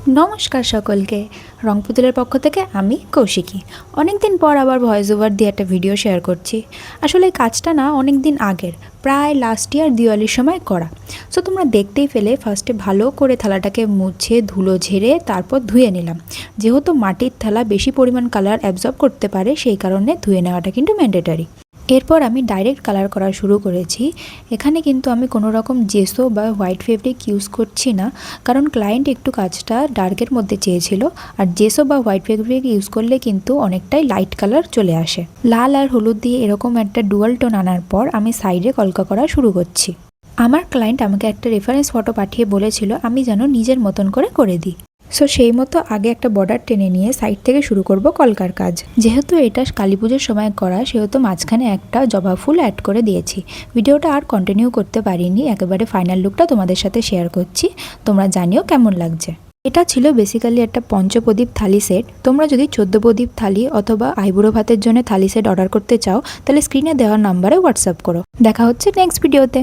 নমস্কার সকলকে। রং পুতুলের পক্ষ থেকে আমি কৌশিকী। অনেক দিন পর আবার ভয়েস ওভার দিয়ে একটা ভিডিও শেয়ার করছি। আসলে এই কাজটা না অনেক দিন আগের, প্রায় লাস্ট ইয়ার দিওয়ালির সময় করা। সো তোমরা দেখতেই পেলে ফার্স্টে ভালো করে থালাটাকে মুছে ধুলো ঝেড়ে তারপর ধুয়ে নিলাম। যেহেতু মাটির থালা বেশি পরিমাণ কালার অ্যাবজর্ব করতে পারে, সেই কারণে ধুয়ে নেওয়াটা কিন্তু ম্যান্ডেটারি। এরপর আমি ডাইরেক্ট কালার করা শুরু করেছি। এখানে কিন্তু আমি কোনো রকম জেসো বা হোয়াইট ফেব্রিক ইউজ করছি না, কারণ ক্লায়েন্ট একটু কাজটা ডার্কের মধ্যে চেয়েছিল। আর জেসো বা হোয়াইট ফেব্রিক ইউজ করলে কিন্তু অনেকটাই লাইট কালার চলে আসে। লাল আর হলুদ দিয়ে এরকম একটা ডুয়াল টোন আনার পর আমি সাইডে কলকা করা শুরু করছি। আমার ক্লায়েন্ট আমাকে একটা রেফারেন্স ফটো পাঠিয়ে বলেছিল আমি যেন নিজের মতন করে দিই। সো সেই মতো আগে একটা বর্ডার টেনে নিয়ে সাইড থেকে শুরু করব কলকার কাজ। যেহেতু এটা কালী পুজোর সময় করা, সেহেতু মাঝখানে একটা জবা ফুল অ্যাড করে দিয়েছি। ভিডিওটা আর কন্টিনিউ করতে পারিনি, একেবারে ফাইনাল লুকটা তোমাদের সাথে শেয়ার করছি। তোমরা জানিও কেমন লাগছে। এটা ছিল বেসিক্যালি একটা পঞ্চপ্রদীপ থালি সেট। তোমরা যদি 14 প্রদীপ থালি অথবা আইবুড়ো ভাতের জন্য থালি সেট অর্ডার করতে চাও, তাহলে স্ক্রিনে দেওয়ার নাম্বারে হোয়াটসঅ্যাপ করো। দেখা হচ্ছে নেক্সট ভিডিওতে।